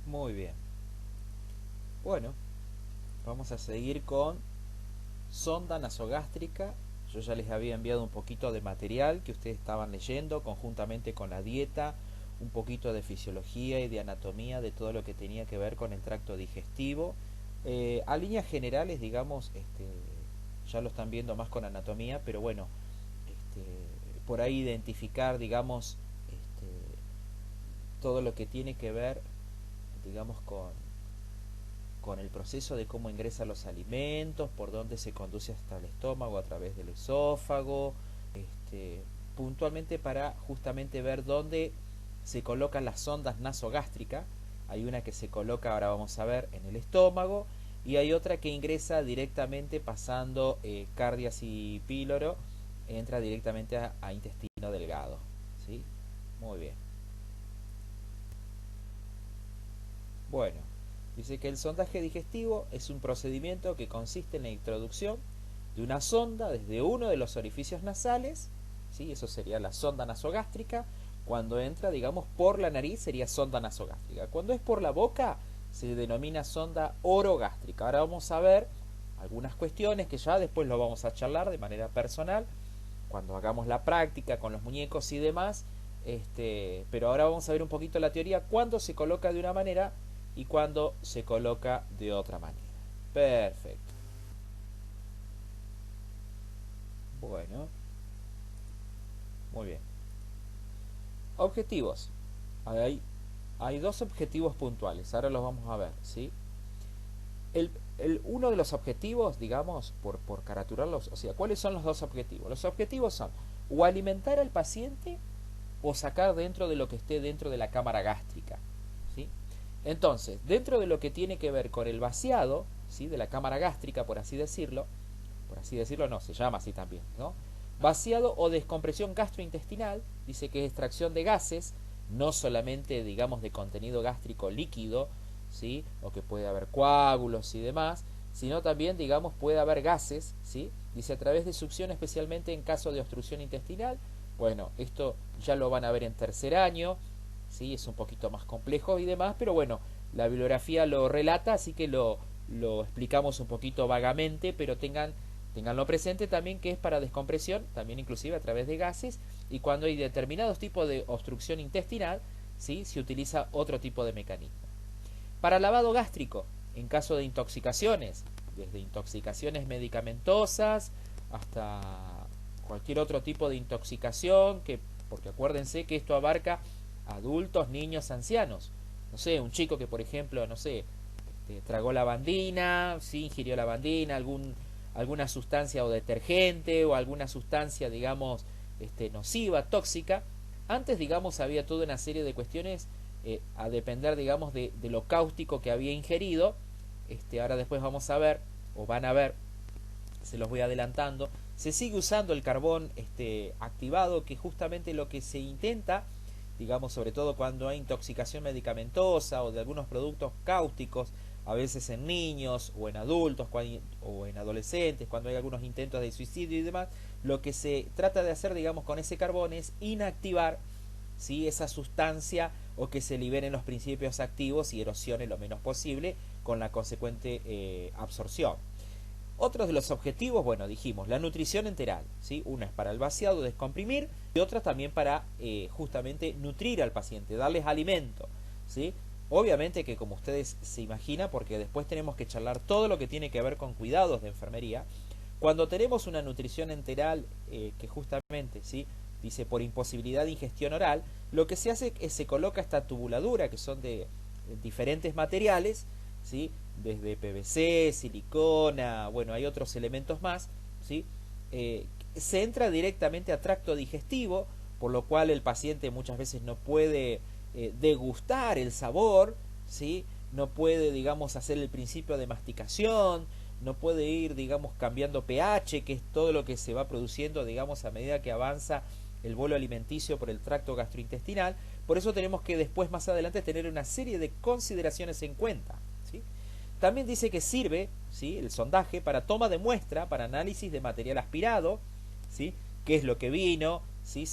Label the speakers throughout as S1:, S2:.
S1: Muy bien. Bueno, vamos a seguir con sonda nasogástrica. Yo ya les había enviado un poquito de material que ustedes estaban leyendo conjuntamente con la dieta, un poquito de fisiología y de anatomía de todo lo que tenía que ver con el tracto digestivo. A líneas generales, digamos, ya lo están viendo más con anatomía, pero bueno, por ahí identificar, digamos, todo lo que tiene que ver, digamos, con el proceso de cómo ingresan los alimentos, por dónde se conduce hasta el estómago a través del esófago, puntualmente para justamente ver dónde se colocan las sondas nasogástricas. Hay una que se coloca, ahora vamos a ver, en el estómago, y hay otra que ingresa directamente pasando cardias y píloro, entra directamente a intestino delgado. ¿Sí? Muy bien. Bueno, dice que el sondaje digestivo es un procedimiento que consiste en la introducción de una sonda desde uno de los orificios nasales, ¿sí? Eso sería la sonda nasogástrica. Cuando entra, digamos, por la nariz sería sonda nasogástrica. Cuando es por la boca se denomina sonda orogástrica. Ahora vamos a ver algunas cuestiones que ya después lo vamos a charlar de manera personal cuando hagamos la práctica con los muñecos y demás. Pero ahora vamos a ver un poquito la teoría, cuándo se coloca de una manera y cuándo se coloca de otra manera. Perfecto. Bueno, muy bien. Objetivos. Hay, hay dos objetivos puntuales, ahora los vamos a ver, ¿sí? Uno de los objetivos, digamos, por caraturarlos, o sea, ¿cuáles son los dos objetivos? Los objetivos son o alimentar al paciente o sacar dentro de lo que esté dentro de la cámara gástrica, ¿sí? Entonces, dentro de lo que tiene que ver con el vaciado, ¿sí? De la cámara gástrica, por así decirlo no, se llama así también, ¿no? Vaciado o descompresión gastrointestinal, dice que es extracción de gases, no solamente, digamos, de contenido gástrico líquido, ¿sí? O que puede haber coágulos y demás, sino también, digamos, puede haber gases, ¿sí? Dice a través de succión, especialmente en caso de obstrucción intestinal. Bueno, esto ya lo van a ver en tercer año, ¿sí? Es un poquito más complejo y demás, pero bueno, la bibliografía lo relata, así que lo explicamos un poquito vagamente, pero tenganlo presente también que es para descompresión, también inclusive a través de gases, y cuando hay determinados tipos de obstrucción intestinal, ¿sí? Se utiliza otro tipo de mecanismo. Para lavado gástrico, en caso de intoxicaciones, desde intoxicaciones medicamentosas hasta cualquier otro tipo de intoxicación, porque acuérdense que esto abarca adultos, niños, ancianos. No sé, un chico que por ejemplo, no sé, tragó lavandina, sí, ingirió lavandina, alguna sustancia o detergente o alguna sustancia, digamos, nociva, tóxica. Antes, digamos, había toda una serie de cuestiones a depender, digamos, de lo cáustico que había ingerido. Ahora después vamos a ver, o van a ver, se los voy adelantando, se sigue usando el carbón activado, que justamente lo que se intenta, digamos, sobre todo cuando hay intoxicación medicamentosa o de algunos productos cáusticos, a veces en niños o en adultos o en adolescentes, cuando hay algunos intentos de suicidio y demás, lo que se trata de hacer, digamos, con ese carbón es inactivar, ¿sí? Esa sustancia, o que se liberen los principios activos y erosione lo menos posible con la consecuente absorción. Otros de los objetivos, bueno, dijimos, la nutrición enteral, ¿sí? Una es para el vaciado, descomprimir, y otra también para justamente nutrir al paciente, darles alimento, ¿sí? Obviamente que como ustedes se imaginan, porque después tenemos que charlar todo lo que tiene que ver con cuidados de enfermería, cuando tenemos una nutrición enteral que justamente, ¿sí? Dice por imposibilidad de ingestión oral, lo que se hace es se coloca esta tubuladura que son de diferentes materiales, ¿sí? Desde PVC, silicona, bueno, hay otros elementos más, ¿sí? Se entra directamente a tracto digestivo, por lo cual el paciente muchas veces no puede degustar el sabor, ¿sí? No puede, digamos, hacer el principio de masticación, no puede ir, digamos, cambiando pH, que es todo lo que se va produciendo, digamos, a medida que avanza el bolo alimenticio por el tracto gastrointestinal. Por eso tenemos que después, más adelante, tener una serie de consideraciones en cuenta, ¿sí? También dice que sirve, ¿sí? El sondaje para toma de muestra, para análisis de material aspirado, ¿sí? Qué es lo que vino, ¿sí?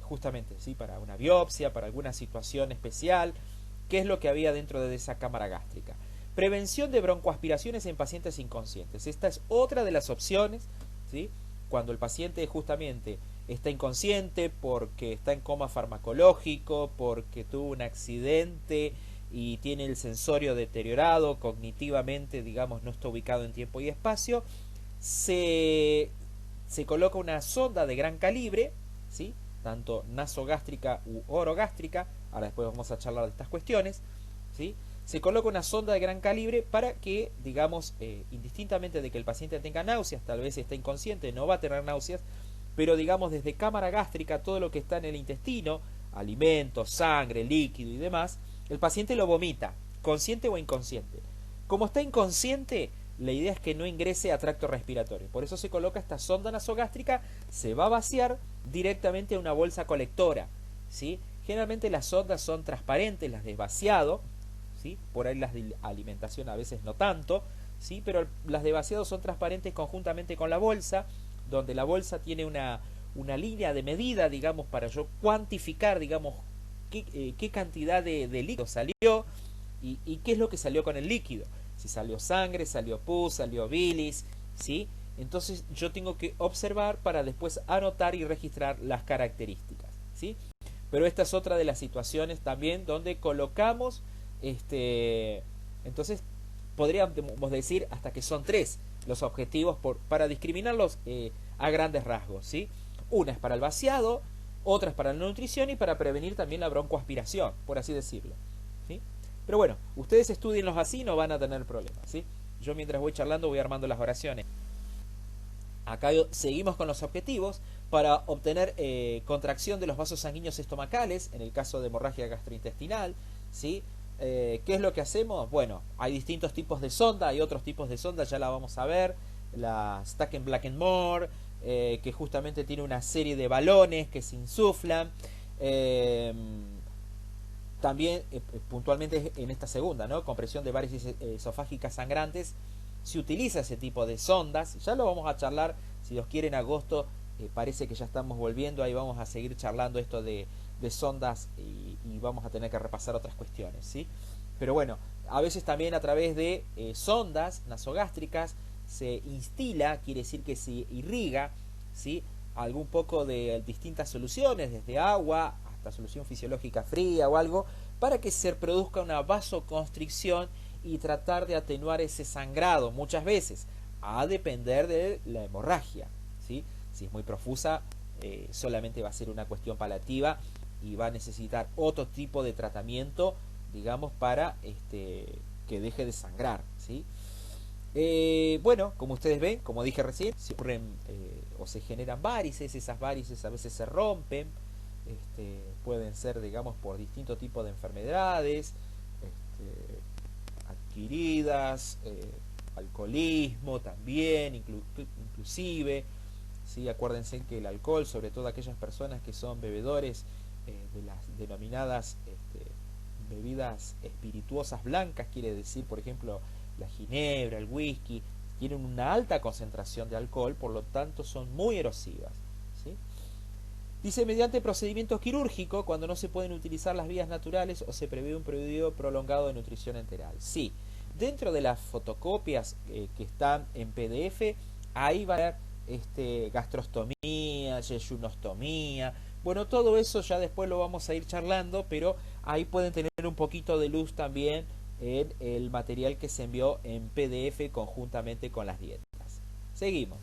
S1: Justamente, ¿sí? Para una biopsia, para alguna situación especial, ¿Qué es lo que había dentro de esa cámara gástrica? Prevención de broncoaspiraciones en pacientes inconscientes. Esta es otra de las opciones, ¿sí? Cuando el paciente justamente está inconsciente porque está en coma farmacológico, porque tuvo un accidente y tiene el sensorio deteriorado, cognitivamente, digamos, no está ubicado en tiempo y espacio, se coloca una sonda de gran calibre, ¿sí? Tanto nasogástrica u orogástrica, ahora después vamos a charlar de estas cuestiones, ¿sí? Se coloca una sonda de gran calibre para que, digamos, indistintamente de que el paciente tenga náuseas, tal vez está inconsciente, no va a tener náuseas, pero digamos desde cámara gástrica, todo lo que está en el intestino, alimentos, sangre, líquido y demás, el paciente lo vomita, consciente o inconsciente. Como está inconsciente, la idea es que no ingrese a tracto respiratorio. Por eso se coloca esta sonda nasogástrica, se va a vaciar directamente a una bolsa colectora, ¿sí? Generalmente las sondas son transparentes, las de vaciado, ¿sí? Por ahí las de alimentación a veces no tanto, ¿sí? Pero las de vaciado son transparentes conjuntamente con la bolsa, donde la bolsa tiene una línea de medida, digamos, para yo cuantificar, digamos, qué cantidad de líquido salió y qué es lo que salió con el líquido. Si salió sangre, salió pus, salió bilis, ¿sí? Entonces yo tengo que observar para después anotar y registrar las características, ¿sí? Pero esta es otra de las situaciones también donde colocamos, entonces podríamos decir hasta que son tres los objetivos para discriminarlos a grandes rasgos, ¿sí? Una es para el vaciado, otra es para la nutrición y para prevenir también la broncoaspiración, por así decirlo, ¿sí? Pero bueno, ustedes estudienlos así, no van a tener problemas, ¿sí? Yo mientras voy charlando voy armando las oraciones. Acá seguimos con los objetivos para obtener contracción de los vasos sanguíneos estomacales, en el caso de hemorragia gastrointestinal, ¿sí? ¿Qué es lo que hacemos? Bueno, hay distintos tipos de sonda, hay otros tipos de sonda, ya la vamos a ver. La Stacken Black More, que justamente tiene una serie de balones que se insuflan. También puntualmente en esta segunda, ¿no? Compresión de varices esofágicas sangrantes, se utiliza ese tipo de sondas. Ya lo vamos a charlar, si Dios quiere, en agosto. Parece que ya estamos volviendo, ahí vamos a seguir charlando esto de sondas y vamos a tener que repasar otras cuestiones, ¿sí? Pero bueno, a veces también a través de sondas nasogástricas se instila, quiere decir que se irriga, ¿sí? Algún poco de distintas soluciones, desde agua hasta solución fisiológica fría o algo, para que se produzca una vasoconstricción y tratar de atenuar ese sangrado, muchas veces, a depender de la hemorragia, ¿sí? Si es muy profusa, solamente va a ser una cuestión paliativa y va a necesitar otro tipo de tratamiento, digamos, para que deje de sangrar, ¿sí? Bueno, como ustedes ven, como dije recién, se ocurren o se generan varices, esas varices a veces se rompen, pueden ser, digamos, por distintos tipos de enfermedades adquiridas, alcoholismo también, inclusive, ¿sí? Acuérdense que el alcohol, sobre todo aquellas personas que son bebedores de las denominadas bebidas espirituosas blancas, quiere decir, por ejemplo, la ginebra, el whisky, tienen una alta concentración de alcohol, por lo tanto son muy erosivas, ¿sí? Dice, mediante procedimiento quirúrgico, cuando no se pueden utilizar las vías naturales o se prevé un periodo prolongado de nutrición enteral. Sí, dentro de las fotocopias que están en PDF, ahí va a haber gastrostomía, yeyunostomía. Bueno, todo eso ya después lo vamos a ir charlando, pero ahí pueden tener un poquito de luz también en el material que se envió en PDF conjuntamente con las dietas. Seguimos.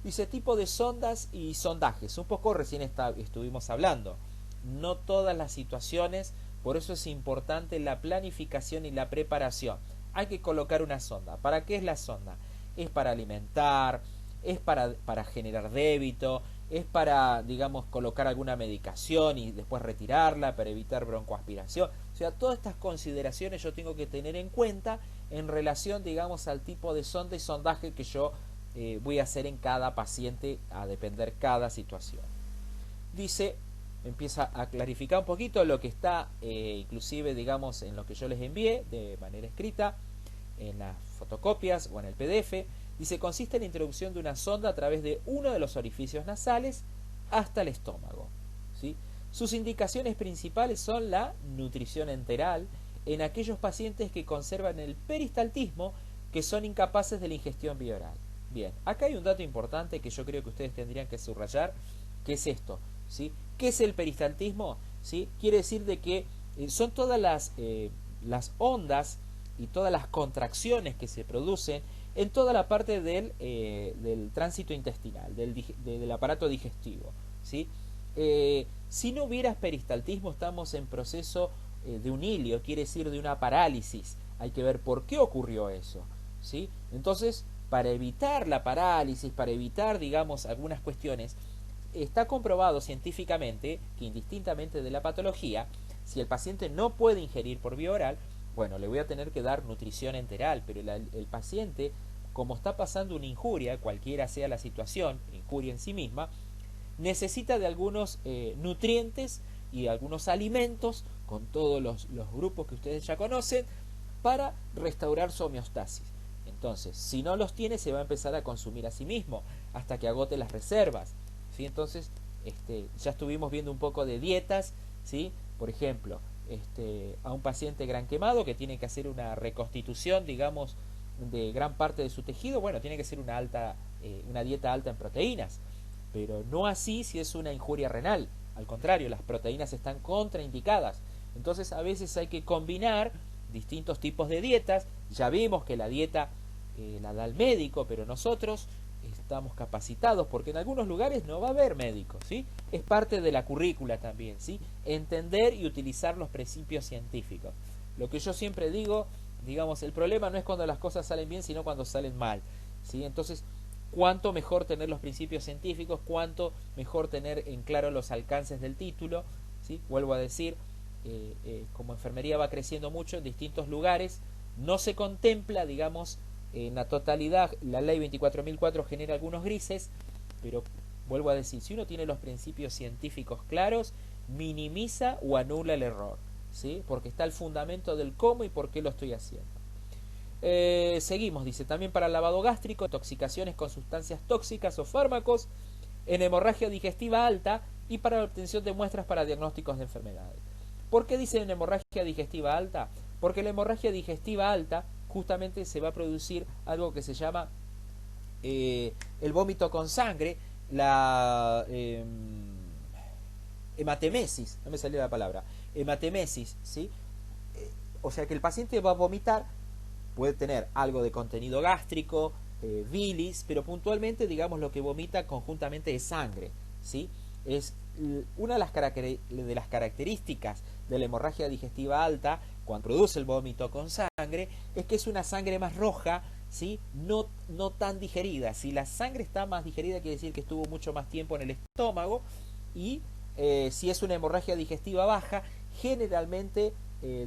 S1: Dice, tipo de sondas y sondajes. Un poco recién estuvimos hablando. No todas las situaciones, por eso es importante la planificación y la preparación. Hay que colocar una sonda. ¿Para qué es la sonda? Es para alimentar, es para generar débito, es para, digamos, colocar alguna medicación y después retirarla para evitar broncoaspiración. O sea, todas estas consideraciones yo tengo que tener en cuenta en relación, digamos, al tipo de sonda y sondaje que yo voy a hacer en cada paciente, a depender cada situación. Dice, empieza a clarificar un poquito lo que está, inclusive, digamos, en lo que yo les envié de manera escrita, en las fotocopias o en el PDF. Dice, consiste en la introducción de una sonda a través de uno de los orificios nasales hasta el estómago, ¿sí? Sus indicaciones principales son la nutrición enteral en aquellos pacientes que conservan el peristaltismo, que son incapaces de la ingestión bioral. Bien, acá hay un dato importante que yo creo que ustedes tendrían que subrayar, que es esto, ¿sí? ¿Qué es el peristaltismo? ¿Sí? Quiere decir de que son todas las ondas y todas las contracciones que se producen en toda la parte del tránsito intestinal, del aparato digestivo, ¿sí? Si no hubiera peristaltismo, estamos en proceso de un hilio, quiere decir de una parálisis. Hay que ver por qué ocurrió eso, ¿sí? Entonces, para evitar la parálisis, para evitar, digamos, algunas cuestiones, está comprobado científicamente que indistintamente de la patología, si el paciente no puede ingerir por vía oral, bueno, le voy a tener que dar nutrición enteral, pero el paciente, como está pasando una injuria, cualquiera sea la situación, injuria en sí misma, necesita de algunos nutrientes y algunos alimentos, con todos los grupos que ustedes ya conocen, para restaurar su homeostasis. Entonces, si no los tiene, se va a empezar a consumir a sí mismo hasta que agote las reservas, ¿sí? Entonces, ya estuvimos viendo un poco de dietas, ¿sí? Por ejemplo, a un paciente gran quemado que tiene que hacer una reconstitución, digamos, de gran parte de su tejido, bueno, tiene que ser una dieta alta en proteínas, pero no así si es una injuria renal. Al contrario, las proteínas están contraindicadas. Entonces, a veces hay que combinar distintos tipos de dietas. Ya vimos que la dieta la da el médico, pero nosotros estamos capacitados porque en algunos lugares no va a haber médicos, ¿sí? Es parte de la currícula también, ¿sí? Entender y utilizar los principios científicos. Lo que yo siempre digo, digamos, el problema no es cuando las cosas salen bien, sino cuando salen mal, ¿sí? Entonces, cuánto mejor tener los principios científicos, cuánto mejor tener en claro los alcances del título, ¿sí? Vuelvo a decir, como enfermería va creciendo mucho en distintos lugares, no se contempla, digamos, en la totalidad. La ley 24.004 genera algunos grises, pero vuelvo a decir, si uno tiene los principios científicos claros, minimiza o anula el error, ¿sí? Porque está el fundamento del cómo y por qué lo estoy haciendo. Seguimos, dice, también para el lavado gástrico, intoxicaciones con sustancias tóxicas o fármacos, en hemorragia digestiva alta y para la obtención de muestras para diagnósticos de enfermedades. ¿Por qué dice en hemorragia digestiva alta? Porque la hemorragia digestiva alta justamente se va a producir algo que se llama el vómito con sangre, la hematemesis, no me salió la palabra, hematemesis, ¿sí? O sea que el paciente va a vomitar, puede tener algo de contenido gástrico, bilis, pero puntualmente, digamos, lo que vomita conjuntamente es sangre, ¿sí? Es una de las características de la hemorragia digestiva alta, cuando produce el vómito con sangre, es que es una sangre más roja, ¿sí? No tan digerida. Si la sangre está más digerida, quiere decir que estuvo mucho más tiempo en el estómago, y si es una hemorragia digestiva baja, generalmente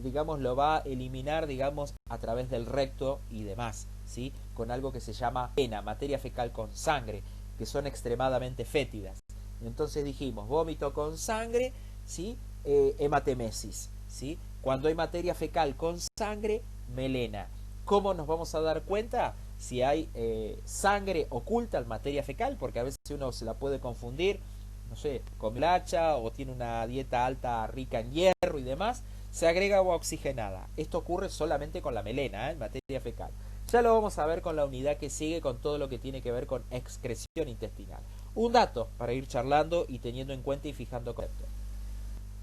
S1: digamos, lo va a eliminar, digamos, a través del recto y demás, ¿sí? Con algo que se llama pena, materia fecal con sangre, que son extremadamente fétidas. Entonces dijimos, vómito con sangre, ¿sí? Hematemesis, ¿sí? Cuando hay materia fecal con sangre, melena. ¿Cómo nos vamos a dar cuenta si hay sangre oculta en materia fecal? Porque a veces uno se la puede confundir, no sé, con hacha o tiene una dieta alta rica en hierro y demás, se agrega agua oxigenada. Esto ocurre solamente con la melena, en materia fecal. Ya lo vamos a ver con la unidad que sigue, con todo lo que tiene que ver con excreción intestinal. Un dato para ir charlando y teniendo en cuenta y fijando conceptos.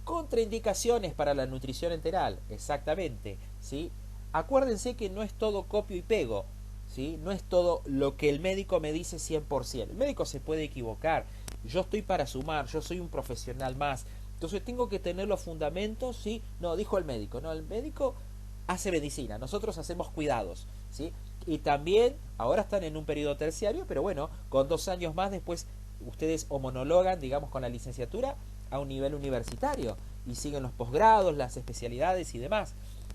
S1: Contraindicaciones para la nutrición enteral, exactamente, ¿sí? Acuérdense que no es todo copio y pego, ¿sí? No es todo lo que el médico me dice 100%. El médico se puede equivocar. Yo estoy para sumar, yo soy un profesional más. Entonces tengo que tener los fundamentos, ¿sí? No, dijo el médico. No, el médico hace medicina, nosotros hacemos cuidados, ¿sí? Y también, ahora están en un periodo terciario, pero bueno, con 2 años más después ustedes homologan, digamos, con la licenciatura a un nivel universitario y siguen los posgrados, las especialidades y demás.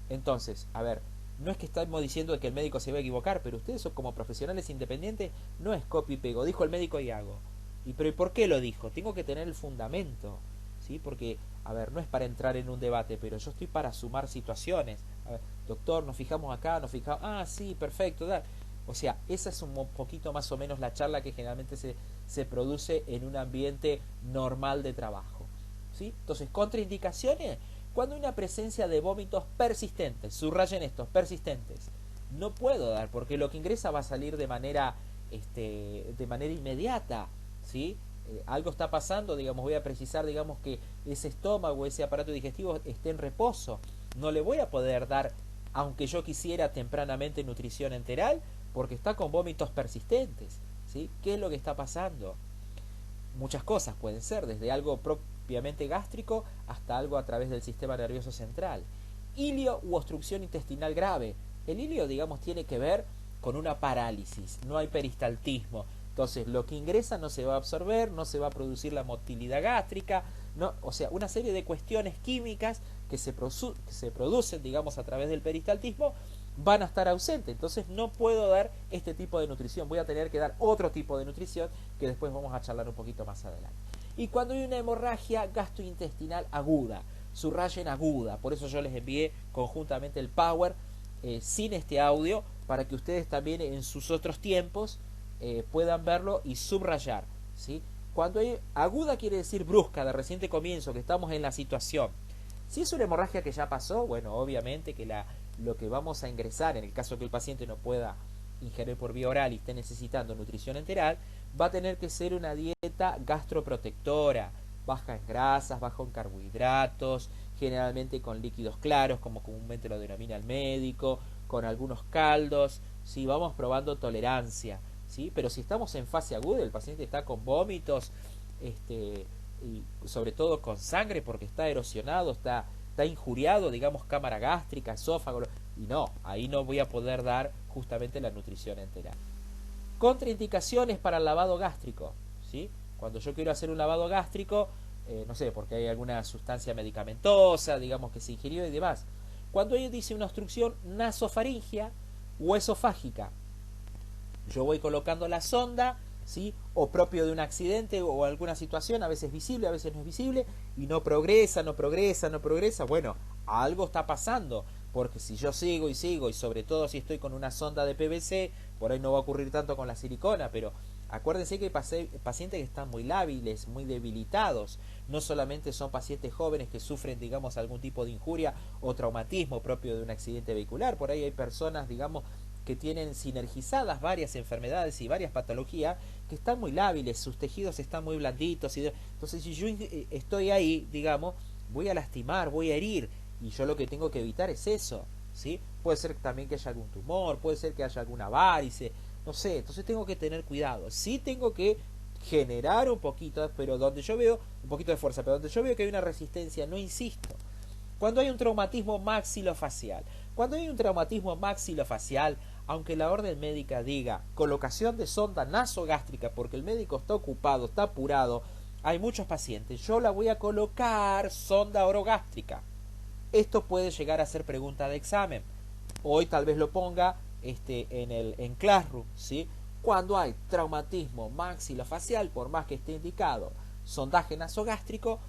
S1: Entonces, a ver, no es que estamos diciendo que el médico se va a equivocar, pero ustedes son como profesionales independientes, no es copy y pego, dijo el médico y hago. Pero ¿y por qué lo dijo? Tengo que tener el fundamento, ¿sí? Porque, a ver, no es para entrar en un debate, pero yo estoy para sumar situaciones. A ver, doctor, nos fijamos acá, nos fijamos, ah, sí, perfecto, da. O sea, esa es un poquito más o menos la charla que generalmente se produce en un ambiente normal de trabajo. ¿sí? Entonces, contraindicaciones, cuando hay una presencia de vómitos persistentes, subrayen estos, persistentes, no puedo dar, porque lo que ingresa va a salir de manera inmediata, ¿sí? Algo está pasando, digamos, voy a precisar, digamos, que ese estómago, ese aparato digestivo esté en reposo. No le voy a poder dar, aunque yo quisiera tempranamente, nutrición enteral, porque está con vómitos persistentes, ¿sí? ¿Qué es lo que está pasando? Muchas cosas pueden ser, desde algo propiamente gástrico hasta algo a través del sistema nervioso central. Ilio u obstrucción intestinal grave. El ilio, digamos, tiene que ver con una parálisis, no hay peristaltismo. Entonces, lo que ingresa no se va a absorber, no se va a producir la motilidad gástrica, no, o sea, una serie de cuestiones químicas que se producen, digamos, a través del peristaltismo, van a estar ausentes. Entonces no puedo dar este tipo de nutrición, voy a tener que dar otro tipo de nutrición que después vamos a charlar un poquito más adelante. Y cuando hay una hemorragia gastrointestinal aguda, subrayen aguda, por eso yo les envié conjuntamente el Power sin este audio, para que ustedes también en sus otros tiempos puedan verlo y subrayar, ¿sí? Cuando hay aguda quiere decir brusca, de reciente comienzo, que estamos en la situación. Si es una hemorragia que ya pasó, bueno, obviamente que lo que vamos a ingresar, en el caso que el paciente no pueda ingerir por vía oral y esté necesitando nutrición enteral, va a tener que ser una dieta gastroprotectora, baja en grasas, baja en carbohidratos, generalmente con líquidos claros, como comúnmente lo denomina el médico, con algunos caldos, ¿sí? Vamos probando tolerancia, ¿sí? Pero si estamos en fase aguda, el paciente está con vómitos, y sobre todo con sangre porque está erosionado, está injuriado, digamos, cámara gástrica, esófago, y no, ahí no voy a poder dar justamente la nutrición entera. Contraindicaciones para el lavado gástrico, ¿sí? Cuando yo quiero hacer un lavado gástrico, no sé, porque hay alguna sustancia medicamentosa, digamos, que se ingirió y demás. Cuando ellos dice una obstrucción nasofaringea o esofágica, yo voy colocando la sonda, ¿sí? O propio de un accidente o alguna situación, a veces visible, a veces no es visible, y no progresa, no progresa, no progresa. Bueno, algo está pasando, porque si yo sigo y sigo, y sobre todo si estoy con una sonda de PVC, por ahí no va a ocurrir tanto con la silicona, pero acuérdense que hay pacientes que están muy lábiles, muy debilitados. No solamente son pacientes jóvenes que sufren, digamos, algún tipo de injuria o traumatismo propio de un accidente vehicular. Por ahí hay personas, digamos, que tienen sinergizadas varias enfermedades y varias patologías que están muy lábiles, sus tejidos están muy blanditos. Entonces, si yo estoy ahí, digamos, voy a lastimar, voy a herir. Y yo lo que tengo que evitar es eso, ¿sí? Puede ser también que haya algún tumor, puede ser que haya alguna varice, no sé. Entonces tengo que tener cuidado. Sí tengo que generar un poquito, pero donde yo veo un poquito de fuerza, pero donde yo veo que hay una resistencia, no insisto. Cuando hay un traumatismo maxilofacial, aunque la orden médica diga colocación de sonda nasogástrica porque el médico está ocupado, está apurado, hay muchos pacientes, yo la voy a colocar sonda orogástrica. Esto puede llegar a ser pregunta de examen. Hoy tal vez lo ponga en Classroom, ¿sí? Cuando hay traumatismo maxilofacial, por más que esté indicado sondaje nasogástrico,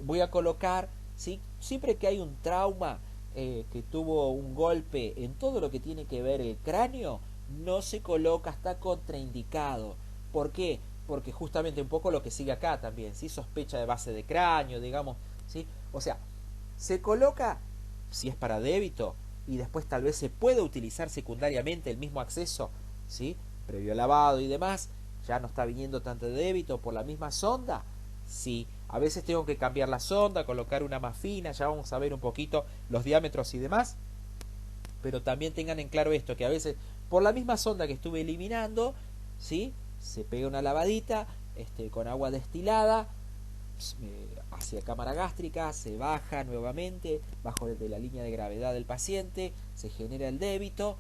S1: voy a colocar, ¿sí? Siempre que hay un trauma que tuvo un golpe en todo lo que tiene que ver el cráneo, no se coloca, está contraindicado. ¿Por qué? Porque justamente un poco lo que sigue acá también, ¿sí? Sospecha de base de cráneo, digamos, ¿sí? O sea, se coloca si es para débito y después tal vez se puede utilizar secundariamente el mismo acceso, ¿sí? Previo lavado y demás, ya no está viniendo tanto de débito por la misma sonda. Sí, a veces tengo que cambiar la sonda, colocar una más fina, ya vamos a ver un poquito los diámetros y demás, pero también tengan en claro esto, que a veces por la misma sonda que estuve eliminando, ¿sí? Se pega una lavadita con agua destilada hacia cámara gástrica, se baja nuevamente bajo de la línea de gravedad del paciente, se genera el débito.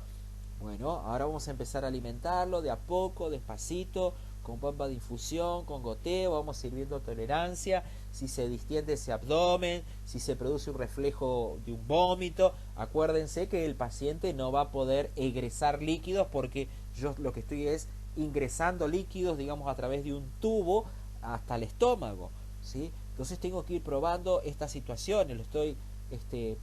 S1: Bueno, ahora vamos a empezar a alimentarlo de a poco, despacito, con bomba de infusión, con goteo, vamos sirviendo tolerancia. Si se distiende ese abdomen, si se produce un reflejo de un vómito, acuérdense que el paciente no va a poder egresar líquidos porque yo lo que estoy es ingresando líquidos, digamos, a través de un tubo hasta el estómago, ¿sí? Entonces tengo que ir probando estas situaciones, lo estoy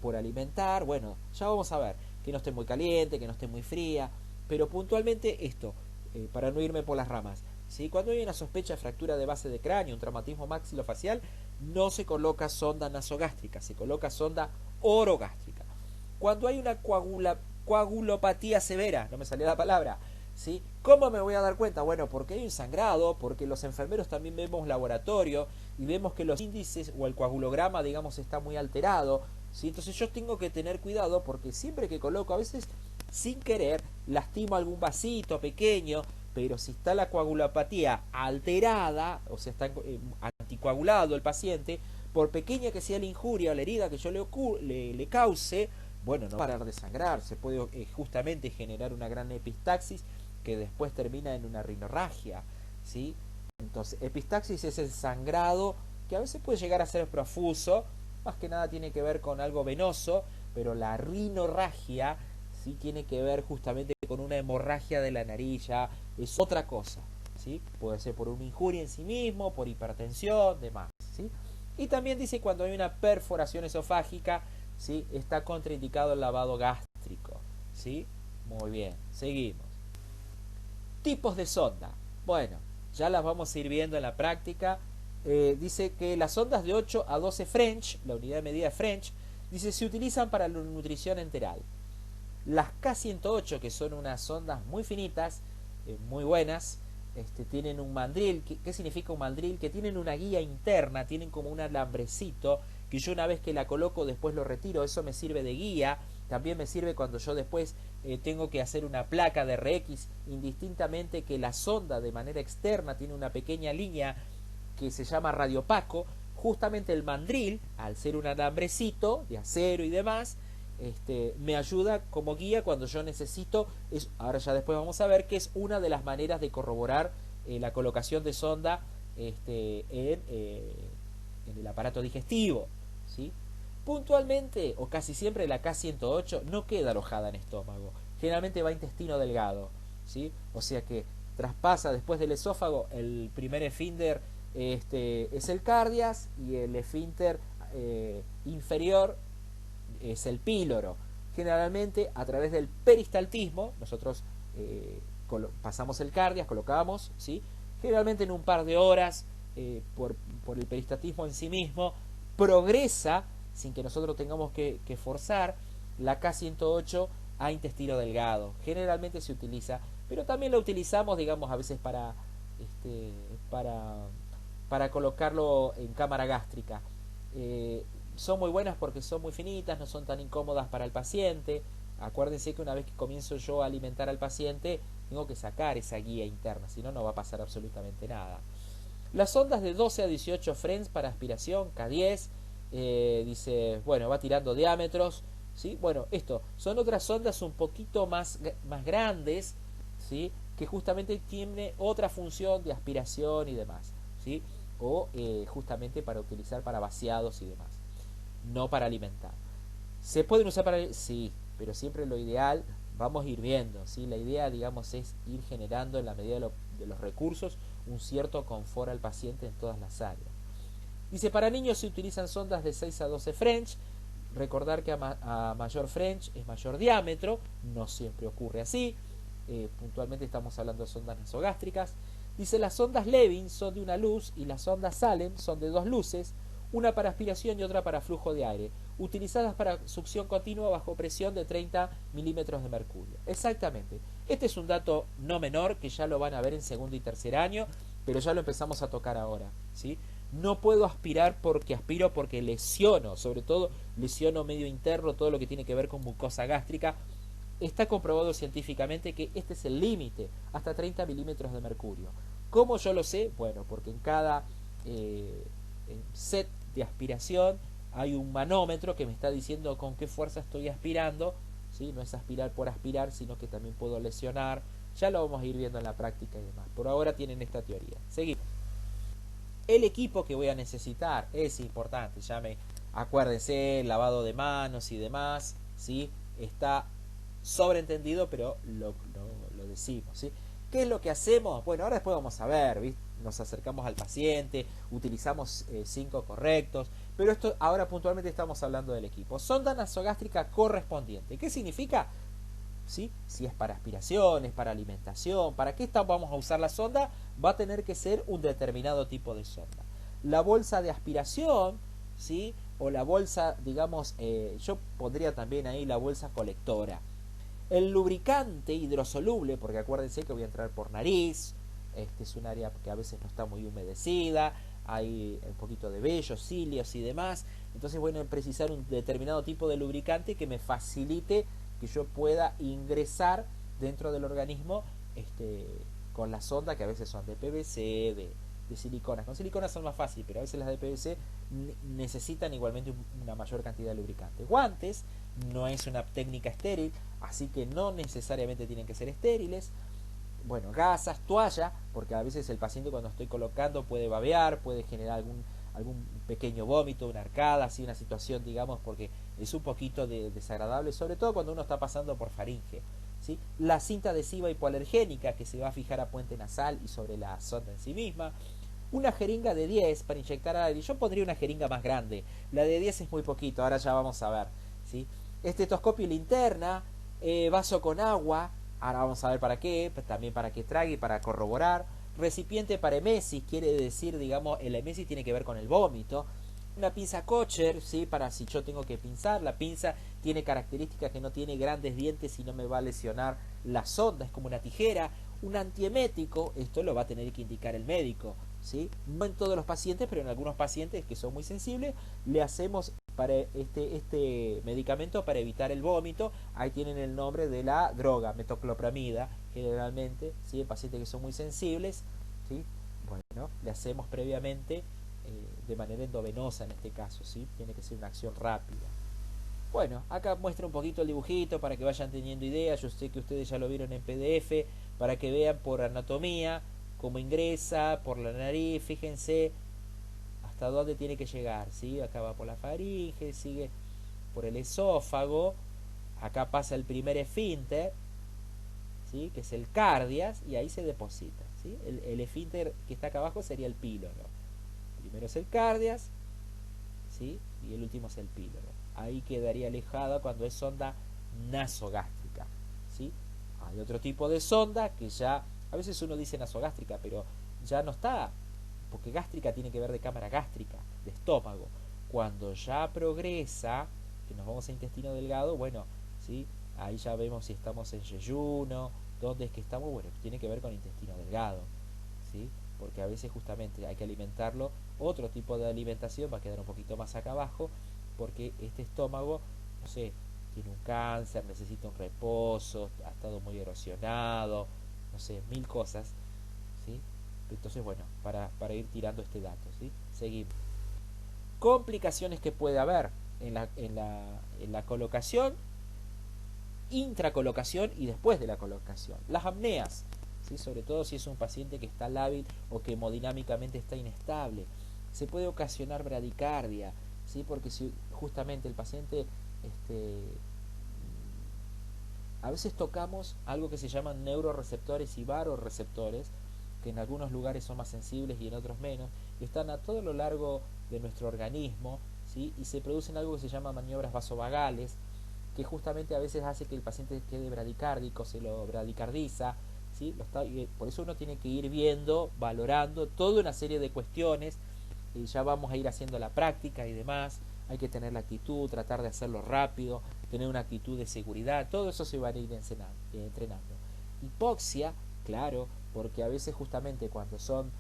S1: por alimentar, bueno, ya vamos a ver, que no esté muy caliente, que no esté muy fría, pero puntualmente esto, para no irme por las ramas, ¿sí? Cuando hay una sospecha de fractura de base de cráneo, un traumatismo maxilofacial, no se coloca sonda nasogástrica, se coloca sonda orogástrica. Cuando hay una coagulopatía severa, no me salía la palabra, ¿sí? ¿Cómo me voy a dar cuenta? Bueno, porque hay un sangrado, porque los enfermeros también vemos laboratorio y vemos que los índices o el coagulograma, digamos, está muy alterado, ¿sí? Entonces yo tengo que tener cuidado porque siempre que coloco, a veces sin querer, lastimo algún vasito pequeño, pero si está la coagulopatía alterada, o sea, está anticoagulado el paciente, por pequeña que sea la injuria o la herida que yo le cause, bueno, no va a parar de sangrar, se puede justamente generar una gran epistaxis que después termina en una rinorragia, ¿sí? Entonces, epistaxis es el sangrado que a veces puede llegar a ser profuso, más que nada tiene que ver con algo venoso, pero la rinorragia sí tiene que ver justamente con una hemorragia de la nariz, ya es otra cosa, ¿sí? Puede ser por una injuria en sí mismo, por hipertensión, demás, ¿sí? Y también dice cuando hay una perforación esofágica, ¿sí? Está contraindicado el lavado gástrico, ¿sí? Muy bien, seguimos. Tipos de sonda. Bueno, ya las vamos a ir viendo en la práctica. Dice que las sondas de 8 a 12 French, la unidad de medida French, dice se utilizan para la nutrición enteral. Las K108, que son unas sondas muy finitas, muy buenas, tienen un mandril. ¿Qué significa un mandril? Que tienen una guía interna, tienen como un alambrecito, que yo una vez que la coloco después lo retiro, eso me sirve de guía. También me sirve cuando yo después tengo que hacer una placa de RX, indistintamente que la sonda de manera externa tiene una pequeña línea que se llama radiopaco. Justamente el mandril, al ser un alambrecito de acero y demás, me ayuda como guía cuando yo necesito. Ahora ya después vamos a ver que es una de las maneras de corroborar la colocación de sonda en el aparato digestivo, ¿sí? Puntualmente o casi siempre la K108 no queda alojada en estómago, generalmente va a intestino delgado, ¿sí? O sea que traspasa después del esófago. El primer esfínter es el cardias y el esfínter inferior es el píloro. Generalmente a través del peristaltismo nosotros pasamos el cardias, colocamos, ¿sí? Generalmente en un par de horas, por el peristaltismo en sí mismo, progresa sin que nosotros tengamos que forzar la K108 a intestino delgado. Generalmente se utiliza, pero también lo utilizamos, digamos, a veces para colocarlo en cámara gástrica. Son muy buenas porque son muy finitas, no son tan incómodas para el paciente. Acuérdense que una vez que comienzo yo a alimentar al paciente, tengo que sacar esa guía interna, si no, no va a pasar absolutamente nada. Las sondas de 12 a 18 French para aspiración, K10, dice, bueno, va tirando diámetros, ¿sí? Bueno, esto son otras sondas un poquito más grandes, ¿sí? Que justamente tiene otra función de aspiración y demás, ¿sí? O justamente para utilizar para vaciados y demás, no para alimentar. ¿Se pueden usar para...? Sí, pero siempre lo ideal, vamos a ir viendo, ¿sí? La idea, digamos, es ir generando en la medida de los recursos un cierto confort al paciente en todas las áreas. Dice, para niños se utilizan sondas de 6 a 12 French. Recordar que a mayor French es mayor diámetro, no siempre ocurre así. Puntualmente estamos hablando de sondas nasogástricas. Dice, las sondas Levin son de una luz y las sondas Salem son de 2 luces, una para aspiración y otra para flujo de aire, utilizadas para succión continua bajo presión de 30 milímetros de mercurio. Exactamente. Este es un dato no menor que ya lo van a ver en segundo y tercer año, pero ya lo empezamos a tocar ahora, ¿sí? No puedo aspirar porque aspiro porque lesiono, sobre todo lesiono medio interno, todo lo que tiene que ver con mucosa gástrica. Está comprobado científicamente que este es el límite, hasta 30 milímetros de mercurio. ¿Cómo yo lo sé? Bueno, porque en cada set de aspiración hay un manómetro que me está diciendo con qué fuerza estoy aspirando, ¿sí? No es aspirar por aspirar, sino que también puedo lesionar. Ya lo vamos a ir viendo en la práctica y demás. Por ahora tienen esta teoría. Seguimos. El equipo que voy a necesitar es importante. Acuérdense, lavado de manos y demás, ¿sí? Está sobreentendido, pero lo decimos, ¿sí? ¿Qué es lo que hacemos? Bueno, ahora después vamos a ver, ¿viste? Nos acercamos al paciente, utilizamos 5 correctos, pero esto ahora puntualmente estamos hablando del equipo. Sonda nasogástrica correspondiente. ¿Qué significa? ¿Sí? Si es para aspiración, es para alimentación, ¿para qué vamos a usar la sonda? Va a tener que ser un determinado tipo de sonda. La bolsa de aspiración, ¿sí? O la bolsa, digamos, yo pondría también ahí la bolsa colectora. El lubricante hidrosoluble, porque acuérdense que voy a entrar por nariz, este es un área que a veces no está muy humedecida, hay un poquito de vellos, cilios y demás, entonces voy a precisar un determinado tipo de lubricante que me facilite que yo pueda ingresar dentro del organismo con la sonda, que a veces son de PVC, de siliconas. Con siliconas son más fáciles, pero a veces las de PVC necesitan igualmente una mayor cantidad de lubricante. Guantes, no es una técnica estéril, así que no necesariamente tienen que ser estériles. Bueno, gasas, toalla, porque a veces el paciente cuando estoy colocando puede babear, puede generar algún pequeño vómito, una arcada, así una situación, digamos, porque es un poquito desagradable, sobre todo cuando uno está pasando por faringe. ¿Sí? La cinta adhesiva hipoalergénica que se va a fijar a puente nasal y sobre la sonda en sí misma. Una jeringa de 10 para inyectar aire. Yo pondría una jeringa más grande. La de 10 es muy poquito, ahora ya vamos a ver. ¿Sí? Estetoscopio linterna, vaso con agua, ahora vamos a ver para qué, también para que trague y para corroborar. Recipiente para emesis, quiere decir, digamos, el emesis tiene que ver con el vómito. Una pinza Kosher, ¿sí? Para si yo tengo que pinzar. La pinza tiene características que no tiene grandes dientes y no me va a lesionar la sonda, es como una tijera. Un antiemético, esto lo va a tener que indicar el médico, ¿sí? No en todos los pacientes, pero en algunos pacientes que son muy sensibles, le hacemos para este medicamento para evitar el vómito. Ahí tienen el nombre de la droga, metoclopramida, generalmente, ¿sí? En pacientes que son muy sensibles, ¿sí? Bueno, le hacemos previamente de manera endovenosa en este caso, ¿sí? Tiene que ser una acción rápida. Bueno, acá muestra un poquito el dibujito para que vayan teniendo idea. Yo sé que ustedes ya lo vieron en PDF, para que vean por anatomía cómo ingresa, por la nariz, fíjense hasta dónde tiene que llegar, ¿sí? Acá va por la faringe, sigue por el esófago, acá pasa el primer esfínter, ¿sí? Que es el cardias, y ahí se deposita, ¿sí? El esfínter que está acá abajo sería el píloro. Primero es el cardias, ¿sí? Y el último es el píloro. Ahí quedaría alejada cuando es sonda nasogástrica, ¿sí? Hay otro tipo de sonda que ya, a veces uno dice nasogástrica, pero ya no está, porque gástrica tiene que ver de cámara gástrica, de estómago. Cuando ya progresa, que nos vamos a intestino delgado, bueno, ¿sí? Ahí ya vemos si estamos en yeyuno, dónde es que estamos, bueno, tiene que ver con intestino delgado, ¿sí? Porque a veces justamente hay que alimentarlo, otro tipo de alimentación va a quedar un poquito más acá abajo, porque este estómago, no sé, tiene un cáncer, necesita un reposo, ha estado muy erosionado, no sé, mil cosas, ¿sí? Entonces, bueno, para ir tirando este dato, ¿sí? Seguimos. Complicaciones que puede haber en la colocación, intracolocación y después de la colocación. Las apneas, ¿sí? Sobre todo si es un paciente que está lábil o que hemodinámicamente está inestable. Se puede ocasionar bradicardia, ¿sí? Porque si justamente el paciente a veces tocamos algo que se llaman neuroreceptores y varoreceptores, que en algunos lugares son más sensibles y en otros menos, y están a todo lo largo de nuestro organismo, ¿sí? Y se producen algo que se llama maniobras vasovagales, que justamente a veces hace que el paciente quede bradicárdico, se lo bradicardiza, ¿sí? Por eso uno tiene que ir viendo, valorando toda una serie de cuestiones, y ya vamos a ir haciendo la práctica y demás. Hay que tener la actitud, tratar de hacerlo rápido, tener una actitud de seguridad, todo eso se va a ir entrenando. Hipoxia, claro, porque a veces justamente cuando son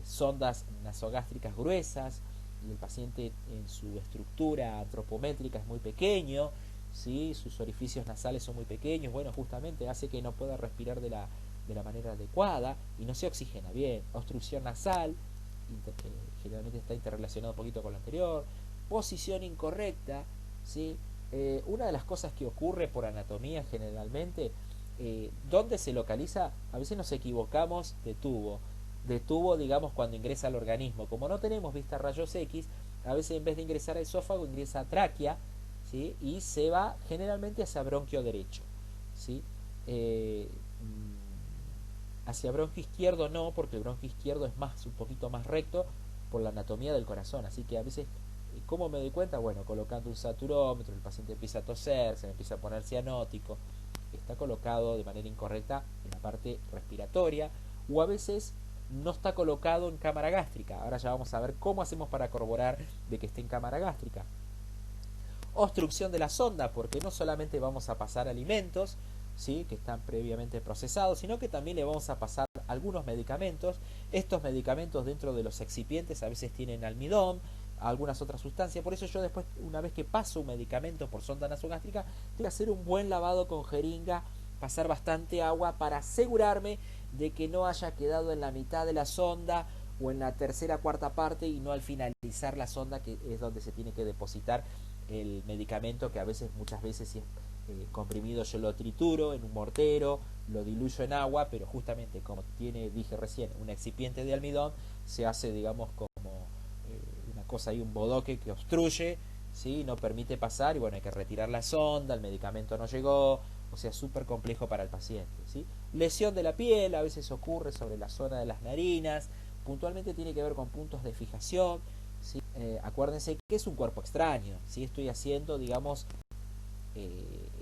S1: sondas nasogástricas gruesas y el paciente en su estructura antropométrica es muy pequeño, ¿sí? Sus orificios nasales son muy pequeños, bueno, justamente hace que no pueda respirar de la manera adecuada y no se oxigena bien. Obstrucción nasal, generalmente está interrelacionado un poquito con lo anterior. Posición incorrecta, ¿sí? Una de las cosas que ocurre por anatomía generalmente, ¿dónde se localiza? A veces nos equivocamos de tubo, digamos, cuando ingresa al organismo. Como no tenemos vista rayos X, a veces en vez de ingresar al esófago, ingresa a tráquea, ¿sí? Y se va generalmente hacia bronquio derecho, ¿sí? Hacia bronquio izquierdo no, porque el bronquio izquierdo es un poquito más recto por la anatomía del corazón, así que a veces, ¿cómo me doy cuenta? Bueno, colocando un saturómetro, el paciente empieza a toser, se empieza a poner cianótico, está colocado de manera incorrecta en la parte respiratoria, o a veces no está colocado en cámara gástrica. Ahora ya vamos a ver cómo hacemos para corroborar de que esté en cámara gástrica. Obstrucción de la sonda, porque no solamente vamos a pasar alimentos, ¿sí?, que están previamente procesados, sino que también le vamos a pasar algunos medicamentos. Estos medicamentos dentro de los excipientes a veces tienen almidón, algunas otras sustancias. Por eso yo después, una vez que paso un medicamento por sonda nasogástrica, tengo que hacer un buen lavado con jeringa, pasar bastante agua para asegurarme de que no haya quedado en la mitad de la sonda o en la tercera cuarta parte y no al finalizar la sonda, que es donde se tiene que depositar el medicamento, que a veces, muchas veces, si es comprimido, yo lo trituro en un mortero, lo diluyo en agua, pero justamente como tiene, dije recién, un excipiente de almidón, se hace, digamos, como una cosa ahí, un bodoque que obstruye, ¿sí?, no permite pasar, y bueno, hay que retirar la sonda, el medicamento no llegó, o sea, súper complejo para el paciente, ¿sí? Lesión de la piel, a veces ocurre sobre la zona de las narinas, puntualmente tiene que ver con puntos de fijación, ¿sí? Acuérdense que es un cuerpo extraño, ¿sí? Estoy haciendo, digamos,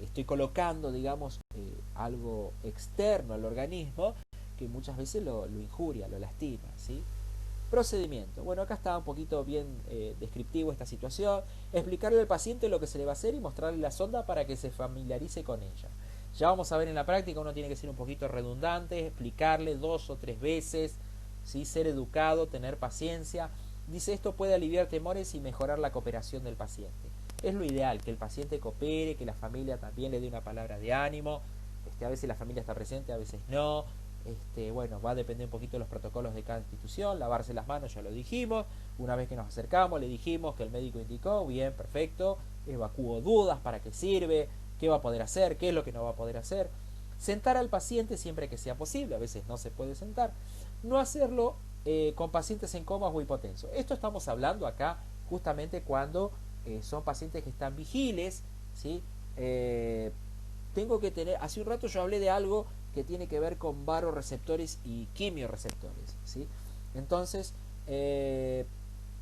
S1: estoy colocando, digamos, algo externo al organismo que muchas veces lo injuria, lo lastima, ¿sí? Procedimiento. Bueno, acá está un poquito bien descriptivo esta situación. Explicarle al paciente lo que se le va a hacer y mostrarle la sonda para que se familiarice con ella. Ya vamos a ver en la práctica, uno tiene que ser un poquito redundante, explicarle 2 o 3 veces, ¿sí?, ser educado, tener paciencia. Dice, esto puede aliviar temores y mejorar la cooperación del paciente. Es lo ideal, que el paciente coopere, que la familia también le dé una palabra de ánimo. A veces la familia está presente, a veces no. Bueno, va a depender un poquito de los protocolos de cada institución. Lavarse las manos, ya lo dijimos. Una vez que nos acercamos, le dijimos que el médico indicó, bien, perfecto. Evacuó dudas, para qué sirve, qué va a poder hacer, qué es lo que no va a poder hacer. Sentar al paciente siempre que sea posible, a veces no se puede sentar. No hacerlo con pacientes en coma o hipotenso. Esto estamos hablando acá justamente cuando son pacientes que están vigiles, ¿sí? Tengo que tener, hace un rato yo hablé de algo que tiene que ver con baroreceptores y quimioreceptores, ¿sí? Entonces,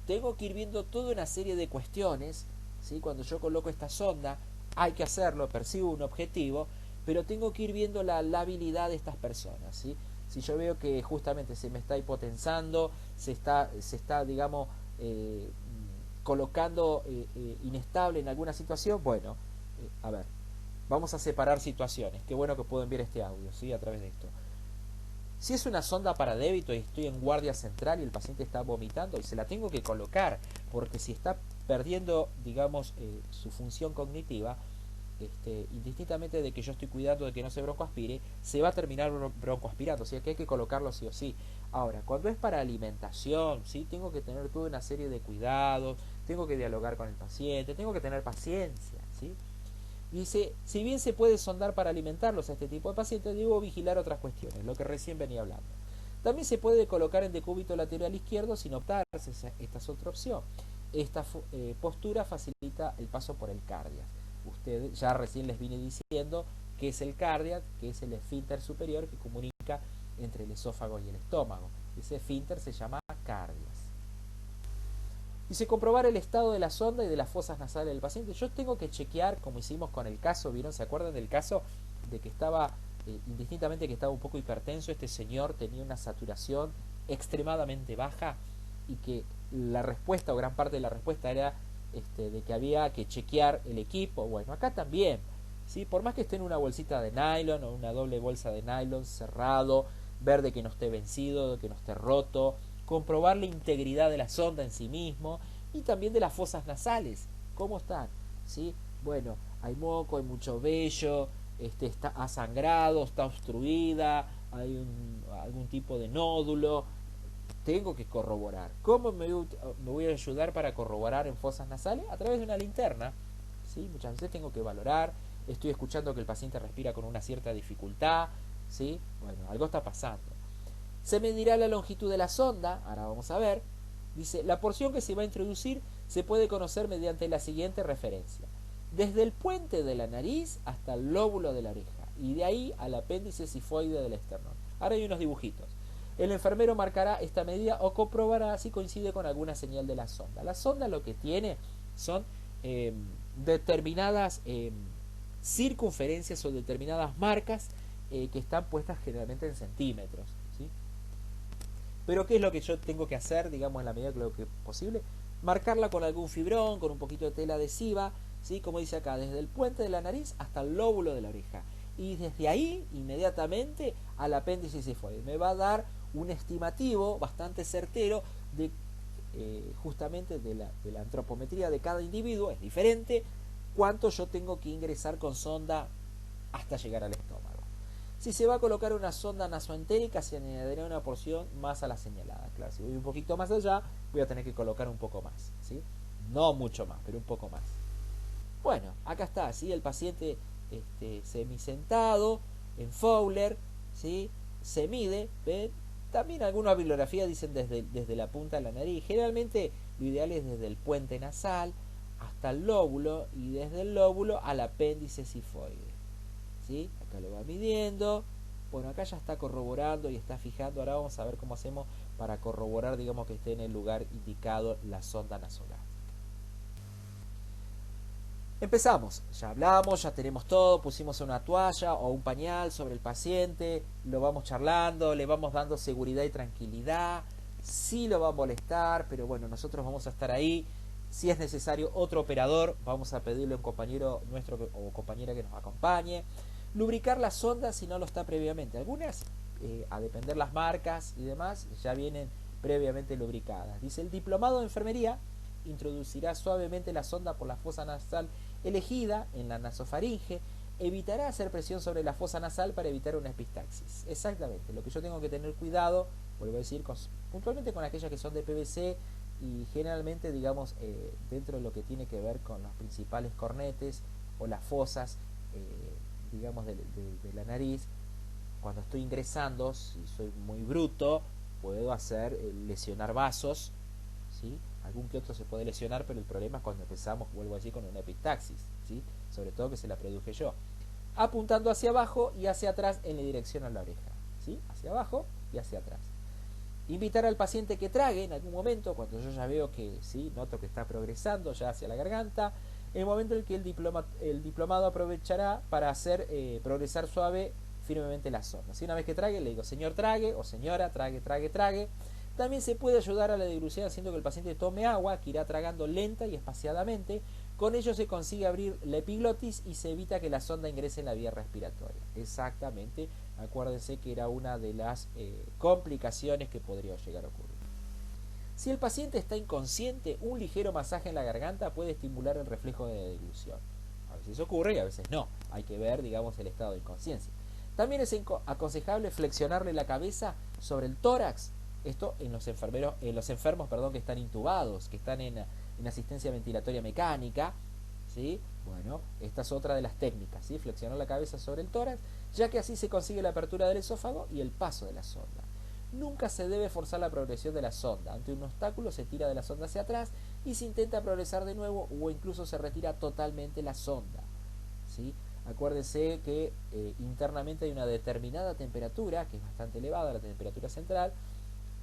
S1: tengo que ir viendo toda una serie de cuestiones, ¿sí? Cuando yo coloco esta sonda, hay que hacerlo, persigo un objetivo, pero tengo que ir viendo la labilidad de estas personas, ¿sí? Si yo veo que justamente se me está hipotensando, se está digamos, colocando inestable en alguna situación, bueno, a ver, vamos a separar situaciones. Qué bueno que pueden ver este audio, ¿sí?, a través de esto. Si es una sonda para débito y estoy en guardia central y el paciente está vomitando, y se la tengo que colocar, porque si está perdiendo, digamos, su función cognitiva, indistintamente de que yo estoy cuidando de que no se broncoaspire, se va a terminar broncoaspirando, o sea que hay que colocarlo sí o sí. Ahora, cuando es para alimentación, ¿sí?, tengo que tener toda una serie de cuidados, tengo que dialogar con el paciente, tengo que tener paciencia, ¿sí? Dice, si bien se puede sondar para alimentarlos a este tipo de pacientes, debo vigilar otras cuestiones, lo que recién venía hablando. También se puede colocar en decúbito lateral izquierdo sin optarse, esta es otra opción. Esta postura facilita el paso por el cardiac. Ustedes ya recién les vine diciendo que es el cardiac, que es el esfínter superior que comunica entre el esófago y el estómago. Ese esfínter se llama cardias. Dice, comprobar el estado de la sonda y de las fosas nasales del paciente. Yo tengo que chequear, como hicimos con el caso, ¿vieron? ¿Se acuerdan del caso de que estaba, indistintamente que estaba un poco hipertenso, este señor tenía una saturación extremadamente baja y que la respuesta, o gran parte de la respuesta, era de que había que chequear el equipo? Bueno, acá también, ¿sí? Por más que esté en una bolsita de nylon o una doble bolsa de nylon cerrado, ver de que no esté vencido, de que no esté roto, comprobar la integridad de la sonda en sí mismo y también de las fosas nasales, cómo están, ¿sí? Bueno, hay moco, hay mucho vello, ha sangrado, está obstruida, hay algún tipo de nódulo. Tengo que corroborar. ¿Cómo me voy a ayudar para corroborar en fosas nasales? A través de una linterna, ¿sí? Muchas veces tengo que valorar, estoy escuchando que el paciente respira con una cierta dificultad, ¿sí? Bueno, algo está pasando. Se medirá la longitud de la sonda, ahora vamos a ver. Dice, la porción que se va a introducir se puede conocer mediante la siguiente referencia. Desde el puente de la nariz hasta el lóbulo de la oreja, y de ahí al apéndice sifoide del esternón. Ahora hay unos dibujitos. El enfermero marcará esta medida o comprobará si coincide con alguna señal de la sonda. La sonda lo que tiene son determinadas circunferencias o determinadas marcas que están puestas generalmente en centímetros, ¿sí? Pero ¿qué es lo que yo tengo que hacer, digamos, en la medida de lo que es posible? Marcarla con algún fibrón, con un poquito de tela adhesiva, ¿sí? Como dice acá, desde el puente de la nariz hasta el lóbulo de la oreja. Y desde ahí, inmediatamente, al apéndice cifoide. Me va a dar un estimativo bastante certero de justamente de la antropometría de cada individuo, es diferente, cuánto yo tengo que ingresar con sonda hasta llegar al estómago. Si se va a colocar una sonda nasoentérica, se añadirá una porción más a la señalada. Claro, si voy un poquito más allá, voy a tener que colocar un poco más, ¿sí? No mucho más, pero un poco más. Bueno, acá está, ¿sí? El paciente semisentado, en Fowler, ¿sí? Se mide, ¿ven? También algunas bibliografías dicen desde la punta de la nariz. Generalmente lo ideal es desde el puente nasal hasta el lóbulo y desde el lóbulo al apéndice cifoide. ¿Sí? Acá lo va midiendo. Bueno, acá ya está corroborando y está fijando. Ahora vamos a ver cómo hacemos para corroborar, digamos, que esté en el lugar indicado la sonda nasogástrica. Empezamos, ya hablamos, ya tenemos todo, pusimos una toalla o un pañal sobre el paciente, lo vamos charlando, le vamos dando seguridad y tranquilidad, sí lo va a molestar, pero bueno, nosotros vamos a estar ahí. Si es necesario otro operador, vamos a pedirle a un compañero nuestro o compañera que nos acompañe. Lubricar la sonda si no lo está previamente. Algunas, a depender las marcas y demás, ya vienen previamente lubricadas. Dice, el diplomado de enfermería introducirá suavemente la sonda por la fosa nasal elegida en la nasofaringe, evitará hacer presión sobre la fosa nasal para evitar una epistaxis. Exactamente, lo que yo tengo que tener cuidado, vuelvo a decir, puntualmente con aquellas que son de PVC y generalmente, digamos, dentro de lo que tiene que ver con los principales cornetes o las fosas, digamos, de la nariz, cuando estoy ingresando, si soy muy bruto, puedo hacer lesionar vasos, ¿sí? Algún que otro se puede lesionar, pero el problema es cuando empezamos, vuelvo a decir, con una epistaxis, ¿sí? Sobre todo que se la produje yo. Apuntando hacia abajo y hacia atrás en la dirección a la oreja, ¿sí? Hacia abajo y hacia atrás. Invitar al paciente que trague en algún momento, cuando yo ya veo que, ¿sí? Noto que está progresando ya hacia la garganta, en el momento en que el diplomado aprovechará para hacer progresar suave, firmemente la sonda. ¿Sí? Una vez que trague, le digo, señor trague o señora, trague, trague, trague. También se puede ayudar a la deglución haciendo que el paciente tome agua, que irá tragando lenta y espaciadamente. Con ello se consigue abrir la epiglotis y se evita que la sonda ingrese en la vía respiratoria. Exactamente, acuérdense que era una de las complicaciones que podría llegar a ocurrir. Si el paciente está inconsciente, un ligero masaje en la garganta puede estimular el reflejo de deglución. A veces ocurre y a veces no. Hay que ver, digamos, el estado de inconsciencia. También es aconsejable flexionarle la cabeza sobre el tórax. Esto en los enfermos, que están intubados, que están en asistencia ventilatoria mecánica, ¿sí? Bueno, esta es otra de las técnicas, ¿sí? Flexionar la cabeza sobre el tórax, ya que así se consigue la apertura del esófago y el paso de la sonda. Nunca se debe forzar la progresión de la sonda. Ante un obstáculo se tira de la sonda hacia atrás y se intenta progresar de nuevo o incluso se retira totalmente la sonda, ¿sí? Acuérdense que internamente hay una determinada temperatura, que es bastante elevada, la temperatura central,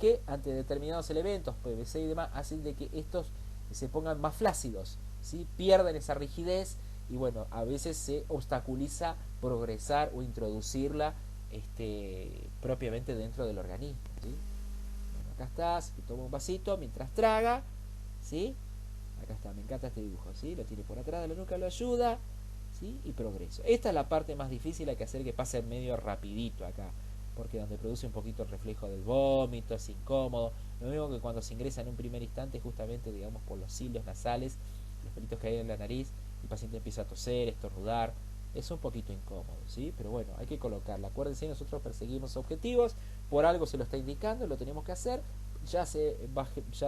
S1: que ante determinados elementos, PVC y demás, hacen de que estos se pongan más flácidos, ¿sí? Pierden esa rigidez y bueno, a veces se obstaculiza progresar o introducirla propiamente dentro del organismo, ¿sí? Bueno, acá está, se toma un vasito mientras traga, ¿sí? Acá está, me encanta este dibujo, ¿sí? Lo tiene por atrás de la nuca, lo ayuda, ¿sí? Y progreso. Esta es la parte más difícil, hay que hacer que pase medio rapidito acá, porque donde produce un poquito el reflejo del vómito, es incómodo. Lo mismo que cuando se ingresa en un primer instante, justamente, digamos, por los cilios nasales, los pelitos que hay en la nariz, el paciente empieza a toser, estornudar, es un poquito incómodo, ¿sí? Pero bueno, hay que colocarla. Acuérdense, nosotros perseguimos objetivos, por algo se lo está indicando, lo tenemos que hacer, ya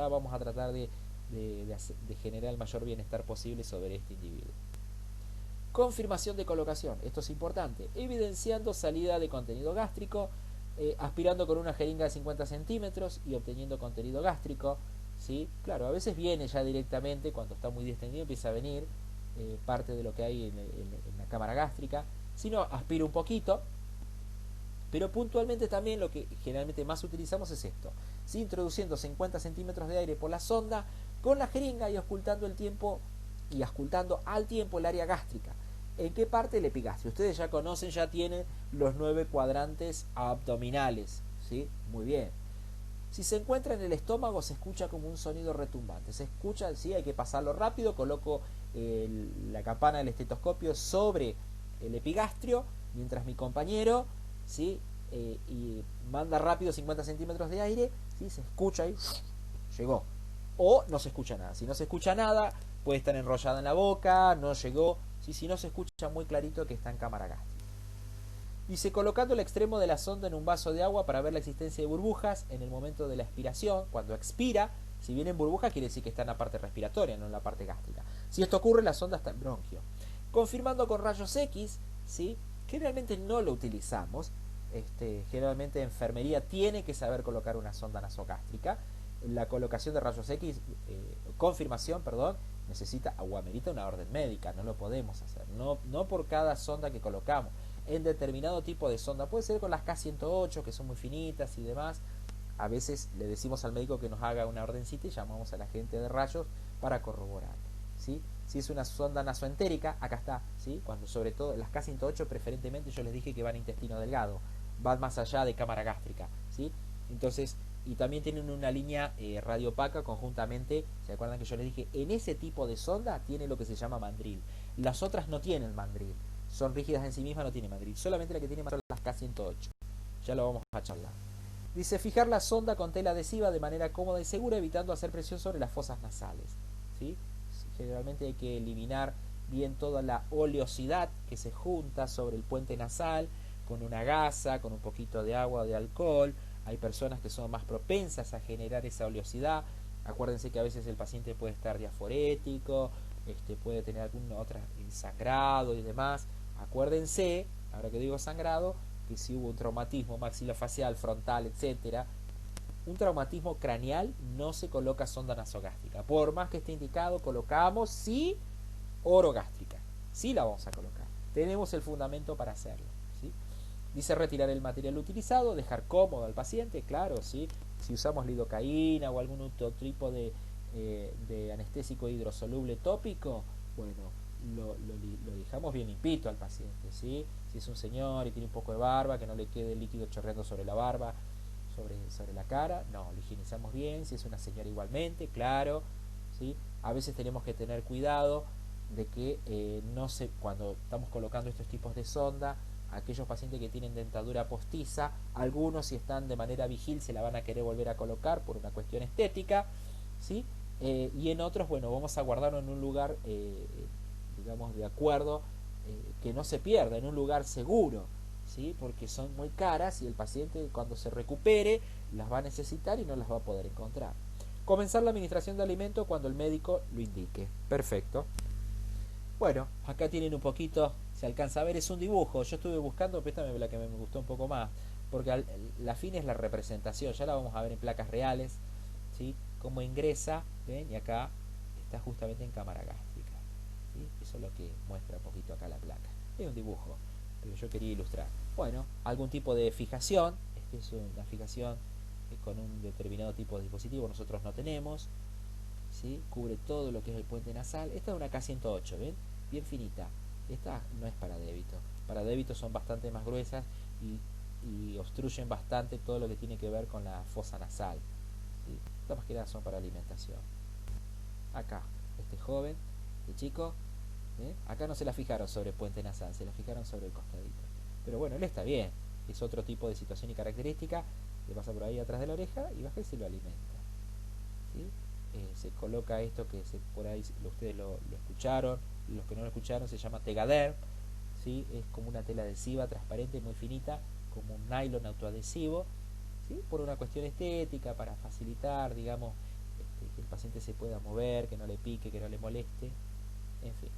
S1: vamos a tratar de generar el mayor bienestar posible sobre este individuo. Confirmación de colocación, esto es importante, evidenciando salida de contenido gástrico, aspirando con una jeringa de 50 centímetros y obteniendo contenido gástrico, ¿sí? Claro, a veces viene ya directamente, cuando está muy distendido empieza a venir parte de lo que hay en la cámara gástrica, si no, aspiro un poquito, pero puntualmente también lo que generalmente más utilizamos es esto, ¿sí? Introduciendo 50 centímetros de aire por la sonda con la jeringa y auscultando al tiempo el área gástrica. ¿En qué parte? El epigastrio. Ustedes ya conocen, ya tienen los 9 cuadrantes abdominales, ¿sí? Muy bien. Si se encuentra en el estómago, se escucha como un sonido retumbante. Se escucha, sí, hay que pasarlo rápido. Coloco la campana del estetoscopio sobre el epigastrio, mientras mi compañero, ¿sí? Y manda rápido 50 centímetros de aire, ¿sí? Se escucha ahí, llegó. O no se escucha nada. Si no se escucha nada, puede estar enrollada en la boca, no llegó. ¿Sí? Si no se escucha muy clarito que está en cámara gástrica. Dice, colocando el extremo de la sonda en un vaso de agua para ver la existencia de burbujas en el momento de la expiración. Cuando expira, si vienen burbujas, quiere decir que está en la parte respiratoria, no en la parte gástrica. Si esto ocurre, la sonda está en bronquio. Confirmando con rayos X, ¿sí? Generalmente no lo utilizamos. Generalmente enfermería tiene que saber colocar una sonda nasogástrica. La colocación de rayos X, confirmación, perdón, necesita o amerita una orden médica, no lo podemos hacer. No por cada sonda que colocamos. En determinado tipo de sonda, puede ser con las K108 que son muy finitas y demás. A veces le decimos al médico que nos haga una ordencita y llamamos a la gente de rayos para corroborar, ¿sí? Si es una sonda nasoentérica, acá está, ¿sí? Cuando sobre todo las K108 preferentemente yo les dije que van a intestino delgado, van más allá de cámara gástrica, ¿sí? Entonces, y también tienen una línea radiopaca conjuntamente. ¿Se acuerdan que yo les dije? En ese tipo de sonda tiene lo que se llama mandril. Las otras no tienen mandril, son rígidas en sí mismas, no tienen mandril. Solamente la que tiene mandril son las K108. Ya lo vamos a charlar. Dice, fijar la sonda con tela adhesiva de manera cómoda y segura, evitando hacer presión sobre las fosas nasales, ¿sí? Generalmente hay que eliminar bien toda la oleosidad que se junta sobre el puente nasal con una gasa, con un poquito de agua o de alcohol. Hay personas que son más propensas a generar esa oleosidad. Acuérdense que a veces el paciente puede estar diaforético, puede tener algún otro sangrado y demás. Acuérdense, ahora que digo sangrado, que si hubo un traumatismo maxilofacial, frontal, etcétera, un traumatismo craneal, no se coloca sonda nasogástrica. Por más que esté indicado, colocamos sí orogástrica. Sí la vamos a colocar. Tenemos el fundamento para hacerlo, ¿sí? Dice retirar el material utilizado, dejar cómodo al paciente, claro, ¿sí? Si usamos lidocaína o algún otro tipo de anestésico hidrosoluble tópico, bueno, lo dejamos bien limpito al paciente, ¿sí? Si es un señor y tiene un poco de barba, que no le quede líquido chorreando sobre la barba, sobre la cara, no, lo higienizamos bien. Si es una señora igualmente, claro, ¿sí? A veces tenemos que tener cuidado de que cuando estamos colocando estos tipos de sonda, aquellos pacientes que tienen dentadura postiza, algunos si están de manera vigil se la van a querer volver a colocar por una cuestión estética, ¿sí? Y en otros, bueno, vamos a guardarlo en un lugar, digamos, de acuerdo, que no se pierda, en un lugar seguro, ¿sí? Porque son muy caras y el paciente cuando se recupere las va a necesitar y no las va a poder encontrar. Comenzar la administración de alimento cuando el médico lo indique. Perfecto. Bueno, acá tienen un poquito, se alcanza a ver, es un dibujo. Yo estuve buscando, pero esta es la que me gustó un poco más, porque la fin es la representación. Ya la vamos a ver en placas reales, ¿sí? Cómo ingresa, ¿ven? Y acá está justamente en cámara gástrica, ¿sí? Eso es lo que muestra un poquito acá la placa. Es un dibujo, pero yo quería ilustrar. Bueno, algún tipo de fijación. Es una fijación con un determinado tipo de dispositivo, nosotros no tenemos, ¿sí? Cubre todo lo que es el puente nasal. Esta es una K108, ¿ven? Bien finita. Esta no es para débito. Para débito son bastante más gruesas y obstruyen bastante todo lo que tiene que ver con la fosa nasal, ¿sí? Estas más que nada son para alimentación. Acá, este joven, este chico, acá no se la fijaron sobre el puente nasal, se la fijaron sobre el costadito. Pero bueno, él está bien. Es otro tipo de situación y característica. Le pasa por ahí atrás de la oreja y baja y se lo alimenta, ¿sí? Se coloca esto que por ahí ustedes lo escucharon, los que no lo escucharon, se llama Tegaderm, ¿sí? Es como una tela adhesiva transparente muy finita, como un nylon autoadhesivo, ¿sí? Por una cuestión estética, para facilitar, digamos, que el paciente se pueda mover, que no le pique, que no le moleste, en fin.